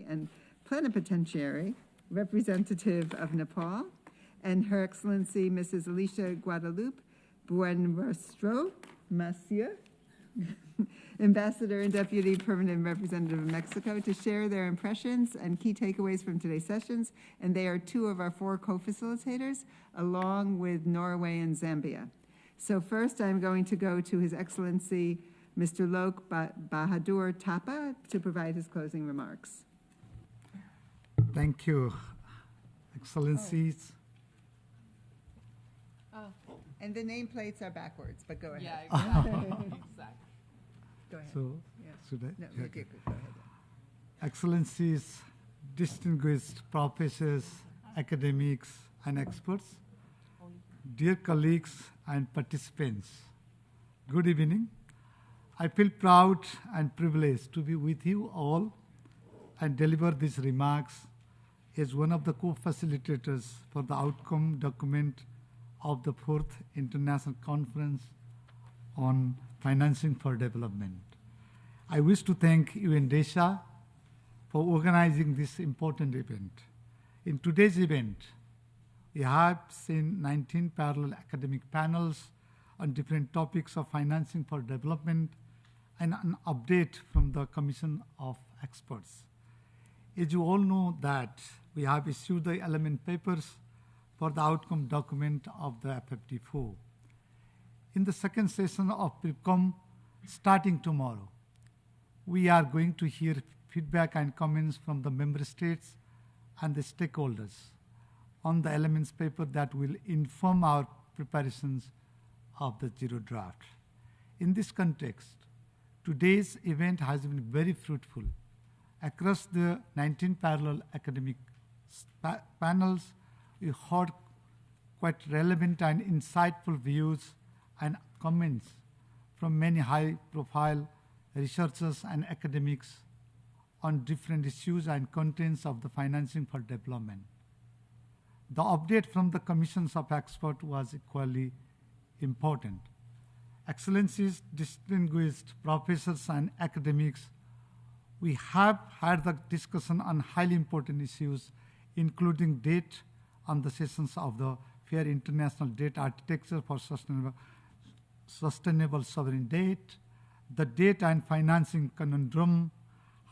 and Plenipotentiary, representative of Nepal, and Her Excellency Mrs. Alicia Guadalupe, Buenrostro, Massieu, Ambassador and Deputy Permanent Representative of Mexico, to share their impressions and key takeaways from today's sessions. And they are two of our 4 co-facilitators, along with Norway and Zambia. So first, I'm going to go to His Excellency Mr. Lok Bahadur Thapa to provide his closing remarks. Thank you, Excellencies. And the nameplates are backwards, but go ahead. Yeah, exactly. Go ahead. So, Yeah. should I? No, Yeah, okay, go ahead. Excellencies, distinguished professors, academics, and experts, dear colleagues and participants, good evening. I feel proud and privileged to be with you all and deliver these remarks as one of the co-facilitators for the outcome document of the 4th International Conference on Financing for Development. I wish to thank UN-DESA for organizing this important event. In today's event, we have seen 19 parallel academic panels on different topics of financing for development and an update from the Commission of Experts. As you all know that we have issued the element papers for the outcome document of the FfD4. In the second session of PrepCom, starting tomorrow, we are going to hear feedback and comments from the member states and the stakeholders on the elements paper that will inform our preparations of the zero draft. In this context, today's event has been very fruitful. Across the 19 parallel academic panels, we heard quite relevant and insightful views and comments from many high-profile researchers and academics on different issues and contents of the financing for development. The update from the commissions of experts was equally important. Excellencies, distinguished professors and academics, we have had the discussion on highly important issues, including debt on the sessions of the Fair International Debt Architecture for Sustainable Sovereign Debt, the debt and financing conundrum,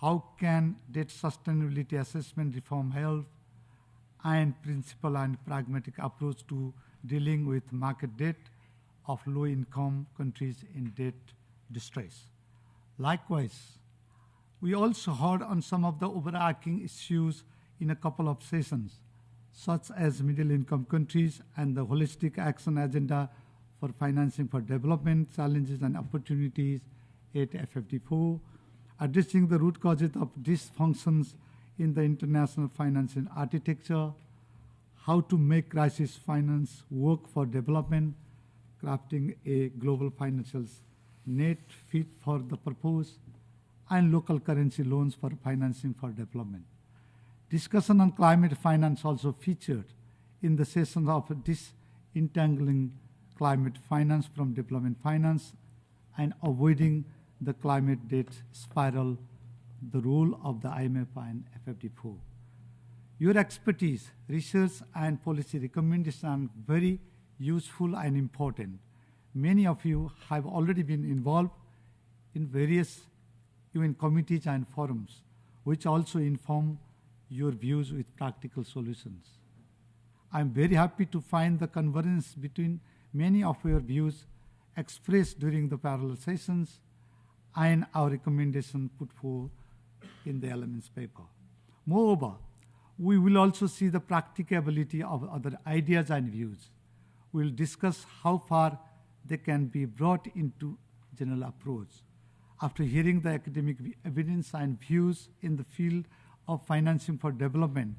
how can debt sustainability assessment reform help, and principle and pragmatic approach to dealing with market debt of low-income countries in debt distress. Likewise, we also heard on some of the overarching issues in a couple of sessions, such as middle-income countries and the holistic action agenda for financing for development, challenges and opportunities at FfD4, addressing the root causes of dysfunctions in the international financial architecture, how to make crisis finance work for development, crafting a global financial net fit for the purpose, and local currency loans for financing for development. Discussion on climate finance also featured in the session of disentangling climate finance from development finance and avoiding the climate debt spiral, the role of the IMF and FfD4. Your expertise, research, and policy recommendations are very useful and important. Many of you have already been involved in various UN committees and forums, which also inform your views with practical solutions. I'm very happy to find the convergence between many of your views expressed during the parallel sessions and our recommendation put forward in the elements paper. Moreover, we will also see the practicability of other ideas and views. We'll discuss how far they can be brought into general approach. After hearing the academic evidence and views in the field of financing for development,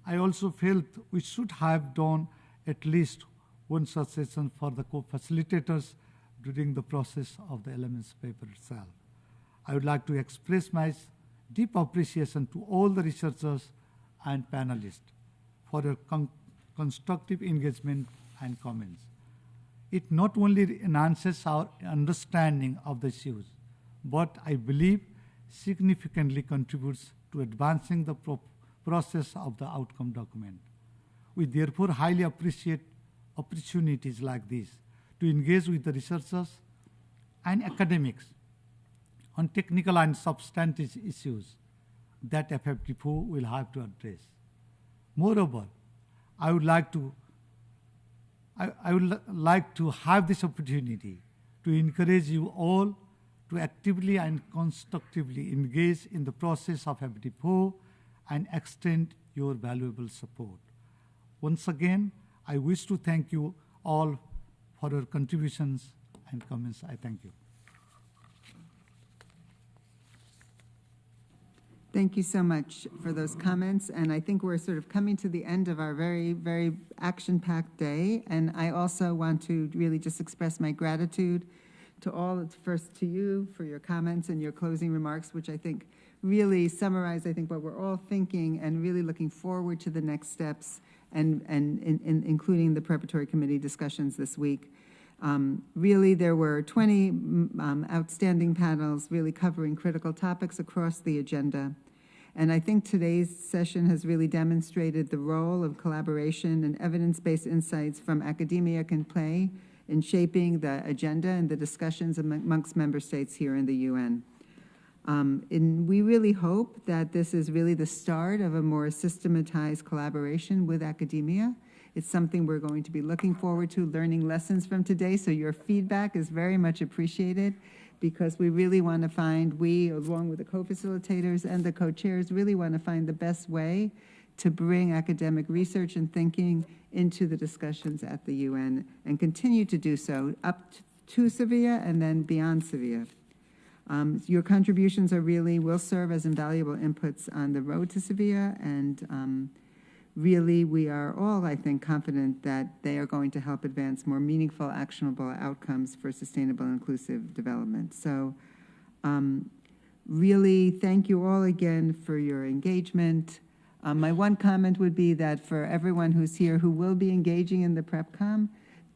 I also felt we should have done at least one such session for the co-facilitators during the process of the elements paper itself. I would like to express my deep appreciation to all the researchers and panelists for your constructive engagement and comments. It not only enhances our understanding of the issues, but I believe significantly contributes to advancing the process of the outcome document. We therefore highly appreciate opportunities like this to engage with the researchers and academics on technical and substantive issues that FfD4 will have to address. Moreover, I would like to have this opportunity to encourage you all to actively and constructively engage in the process of FfD4 and extend your valuable support. Once again, I wish to thank you all for your contributions and comments. I thank you. Thank you so much for those comments. And I think we're sort of coming to the end of our very, very action-packed day. And I also want to really just express my gratitude to all, first to you for your comments and your closing remarks, which I think really summarize, I think, what we're all thinking and really looking forward to the next steps and including the preparatory committee discussions this week. Really, there were 20 outstanding panels really covering critical topics across the agenda. And I think today's session has really demonstrated the role of collaboration and evidence-based insights from academia can play in shaping the agenda and the discussions amongst member states here in the UN. And we really hope that this is really the start of a more systematized collaboration with academia. It's something we're going to be looking forward to, learning lessons from today, so your feedback is very much appreciated because we really want to find, we, along with the co-facilitators and the co-chairs, really want to find the best way to bring academic research and thinking into the discussions at the UN and continue to do so up to Sevilla and then beyond Sevilla. Your contributions are really, will serve as invaluable inputs on the road to Sevilla, and really we are all, I think, confident that they are going to help advance more meaningful, actionable outcomes for sustainable and inclusive development. So really thank you all again for your engagement. My one comment would be that for everyone who's here who will be engaging in the PrepCom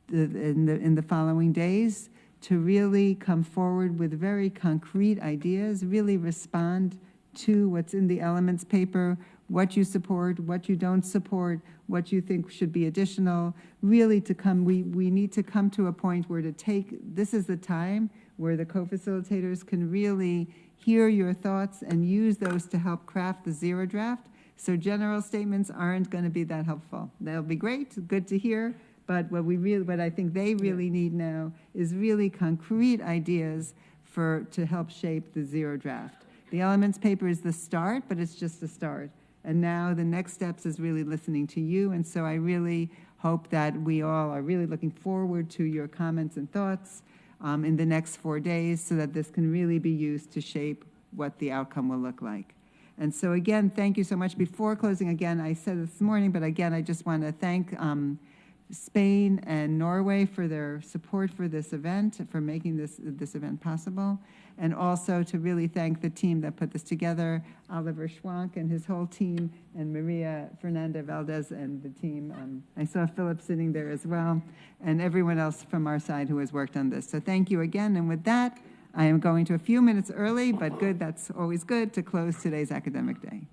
in the following days, to really come forward with very concrete ideas, really respond to what's in the elements paper, what you support, what you don't support, what you think should be additional, really to come, we need to come to a point where this is the time where the co-facilitators can really hear your thoughts and use those to help craft the zero draft. So general statements aren't going to be that helpful. They'll be great, good to hear, but what I think they really need now is really concrete ideas to help shape the zero draft. The elements paper is the start, but it's just a start. And now the next steps is really listening to you. And so I really hope that we all are really looking forward to your comments and thoughts in the next 4 days so that this can really be used to shape what the outcome will look like. And so again, thank you so much. Before closing, again, I said this morning, but again, I just want to thank Spain and Norway for their support for this event, for making this event possible, and also to really thank the team that put this together, Oliver Schwank and his whole team, and Maria Fernanda Valdez and the team. I saw Philip sitting there as well, and everyone else from our side who has worked on this. So thank you again, and with that, I am going to a few minutes early, but good, that's always good, to close today's academic day.